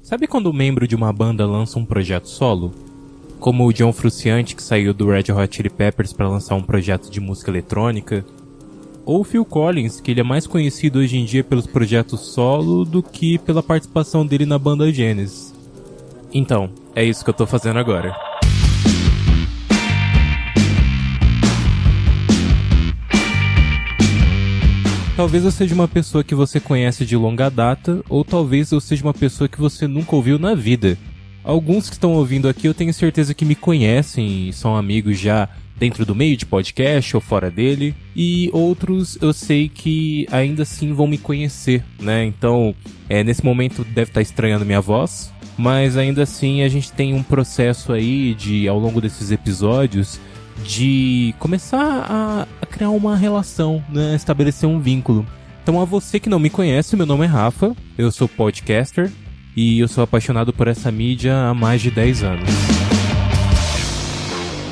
Sabe quando um membro de uma banda lança um projeto solo? Como o John Frusciante, que saiu do Red Hot Chili Peppers para lançar um projeto de música eletrônica. Ou Phil Collins, que ele é mais conhecido hoje em dia pelos projetos solo do que pela participação dele na banda Genesis. Então, é isso que eu tô fazendo agora. Talvez eu seja uma pessoa que você conhece de longa data, ou talvez eu seja uma pessoa que você nunca ouviu na vida. Alguns que estão ouvindo aqui eu tenho certeza que me conhecem e são amigos já dentro do meio de podcast ou fora dele, e outros eu sei que ainda assim vão me conhecer, né? Então, nesse momento deve estar estranhando minha voz, mas ainda assim a gente tem um processo aí de, ao longo desses episódios, de começar a criar uma relação, né? Estabelecer um vínculo. Então, a você que não me conhece, meu nome é Rafa, eu sou podcaster e eu sou apaixonado por essa mídia há mais de 10 anos.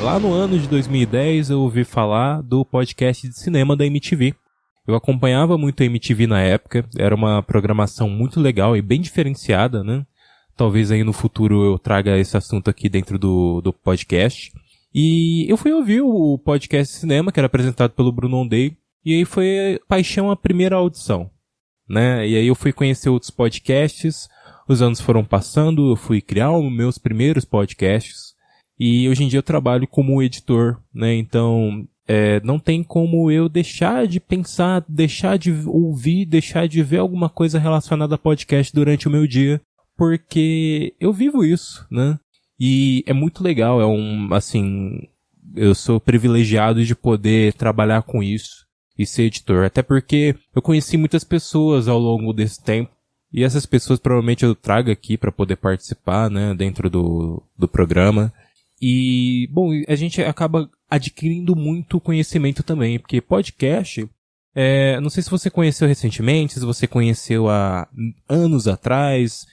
Lá no ano de 2010 eu ouvi falar do podcast de cinema da MTV. Eu acompanhava muito a MTV na época, era uma programação muito legal e bem diferenciada, né? Talvez aí no futuro eu traga esse assunto aqui dentro do podcast. E eu fui ouvir o podcast de cinema, que era apresentado pelo Bruno Ondei, e aí foi paixão a primeira audição, né? E aí eu fui conhecer outros podcasts, os anos foram passando, eu fui criar os meus primeiros podcasts, e hoje em dia eu trabalho como editor, né? Então, não tem como eu deixar de pensar, deixar de ouvir, deixar de ver alguma coisa relacionada a podcast durante o meu dia, porque eu vivo isso, né? E é muito legal, eu sou privilegiado de poder trabalhar com isso e ser editor, até porque eu conheci muitas pessoas ao longo desse tempo, e essas pessoas provavelmente eu trago aqui para poder participar, né, dentro do programa. E, bom, a gente acaba adquirindo muito conhecimento também, porque podcast, não sei se você conheceu recentemente, se você conheceu há anos atrás.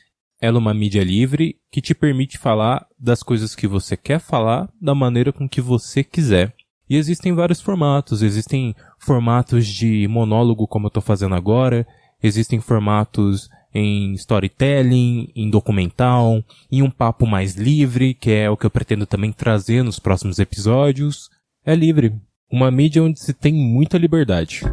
Ela é uma mídia livre que te permite falar das coisas que você quer falar da maneira com que você quiser. E existem vários formatos. Existem formatos de monólogo, como eu estou fazendo agora. Existem formatos em storytelling, em documental, em um papo mais livre, que é o que eu pretendo também trazer nos próximos episódios. É livre. Uma mídia onde se tem muita liberdade.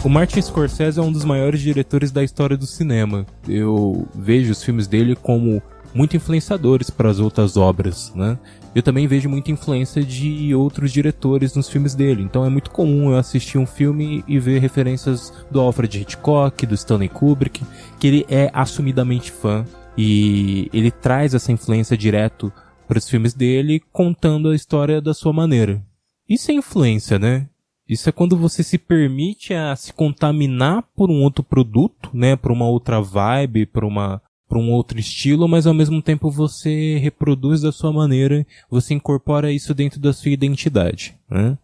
O Martin Scorsese é um dos maiores diretores da história do cinema. Eu vejo os filmes dele como muito influenciadores para as outras obras, né? Eu também vejo muita influência de outros diretores nos filmes dele. Então é muito comum eu assistir um filme e ver referências do Alfred Hitchcock, do Stanley Kubrick, que ele é assumidamente fã. E ele traz essa influência direto para os filmes dele, contando a história da sua maneira. Isso é influência, né? Isso é quando você se permite a se contaminar por um outro produto, né, por uma outra vibe, por um outro estilo, mas ao mesmo tempo você reproduz da sua maneira, você incorpora isso dentro da sua identidade, né?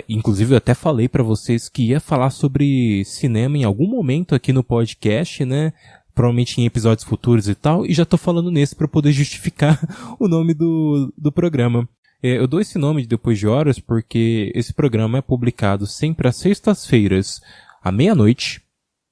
Inclusive eu até falei pra vocês que ia falar sobre cinema em algum momento aqui no podcast, né? Provavelmente em episódios futuros e tal, e já tô falando nesse pra poder justificar o nome do programa. Eu dou esse nome de Depois de Horas porque esse programa é publicado sempre às sextas-feiras, à meia-noite.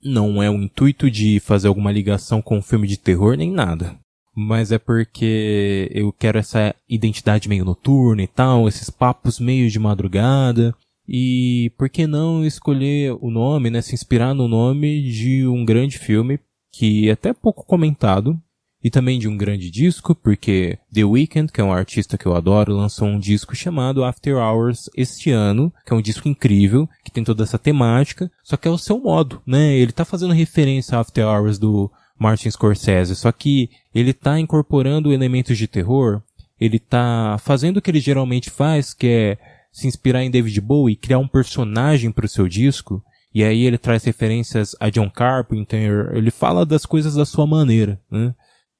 Não é o intuito de fazer alguma ligação com um filme de terror nem nada. Mas é porque eu quero essa identidade meio noturna e tal, esses papos meio de madrugada. E por que não escolher o nome, né, se inspirar no nome de um grande filme que é até pouco comentado. E também de um grande disco, porque The Weeknd, que é um artista que eu adoro, lançou um disco chamado After Hours este ano, que é um disco incrível, que tem toda essa temática, só que é o seu modo, né? Ele tá fazendo referência a After Hours do Martin Scorsese, só que ele tá incorporando elementos de terror, ele tá fazendo o que ele geralmente faz, que é se inspirar em David Bowie e criar um personagem pro seu disco, e aí ele traz referências a John Carpenter, ele fala das coisas da sua maneira, né?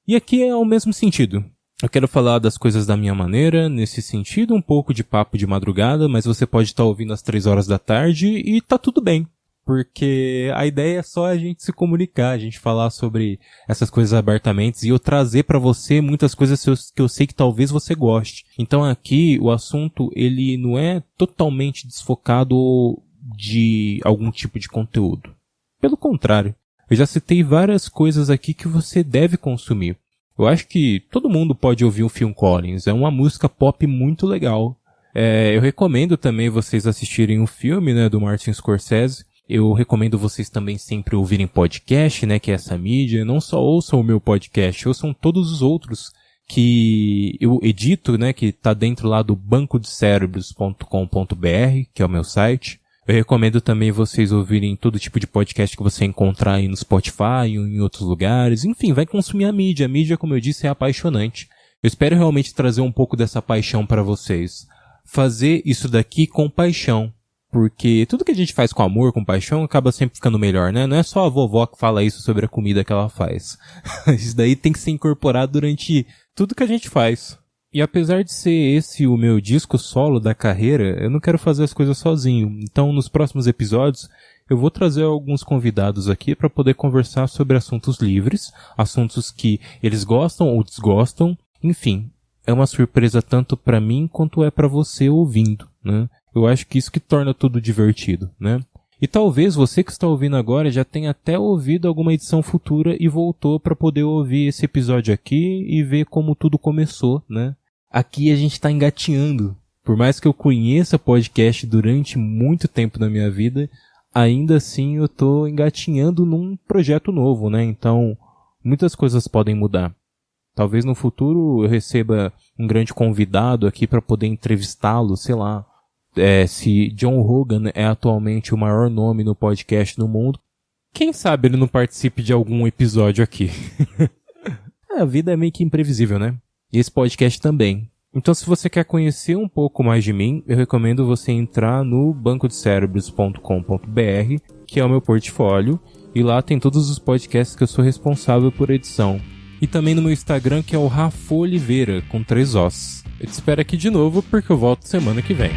E aqui é o mesmo sentido. Eu quero falar das coisas da minha maneira, nesse sentido, um pouco de papo de madrugada, mas você pode estar ouvindo às 3 horas da tarde e tá tudo bem. Porque a ideia é só a gente se comunicar, a gente falar sobre essas coisas abertamente e eu trazer pra você muitas coisas que eu sei que talvez você goste. Então aqui o assunto ele não é totalmente desfocado de algum tipo de conteúdo. Pelo contrário. Eu já citei várias coisas aqui que você deve consumir. Eu acho que todo mundo pode ouvir o Phil Collins, é uma música pop muito legal. Eu recomendo também vocês assistirem o filme, né, do Martin Scorsese. Eu recomendo vocês também sempre ouvirem podcast, né, que é essa mídia. Não só ouçam o meu podcast, ouçam todos os outros que eu edito, né, que tá dentro lá do bancodecerebros.com.br, que é o meu site. Eu recomendo também vocês ouvirem todo tipo de podcast que você encontrar aí no Spotify ou em outros lugares. Enfim, vai consumir a mídia. A mídia, como eu disse, é apaixonante. Eu espero realmente trazer um pouco dessa paixão para vocês. Fazer isso daqui com paixão. Porque tudo que a gente faz com amor, com paixão, acaba sempre ficando melhor, né? Não é só a vovó que fala isso sobre a comida que ela faz. Isso daí tem que ser incorporado durante tudo que a gente faz. E apesar de ser esse o meu disco solo da carreira, eu não quero fazer as coisas sozinho. Então, nos próximos episódios, eu vou trazer alguns convidados aqui para poder conversar sobre assuntos livres, assuntos que eles gostam ou desgostam. Enfim, é uma surpresa tanto para mim quanto é para você ouvindo, né? Eu acho que isso que torna tudo divertido, né? E talvez você que está ouvindo agora já tenha até ouvido alguma edição futura e voltou para poder ouvir esse episódio aqui e ver como tudo começou, né? Aqui a gente está engatinhando. Por mais que eu conheça podcast durante muito tempo na minha vida, ainda assim eu tô engatinhando num projeto novo, né? Então, muitas coisas podem mudar. Talvez no futuro eu receba um grande convidado aqui para poder entrevistá-lo, sei lá. Se John Rogan é atualmente o maior nome no podcast no mundo, quem sabe ele não participe de algum episódio aqui. A vida é meio que imprevisível, né? E esse podcast também. Então, se você quer conhecer um pouco mais de mim, eu recomendo você entrar no bancodecerebros.com.br, que é o meu portfólio, e lá tem todos os podcasts que eu sou responsável por edição. E também no meu Instagram, que é o Rafa Oliveira, com 3 Os. Eu te espero aqui de novo, porque eu volto semana que vem.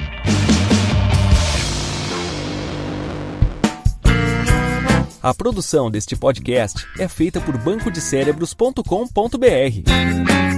A produção deste podcast é feita por bancodecerebros.com.br.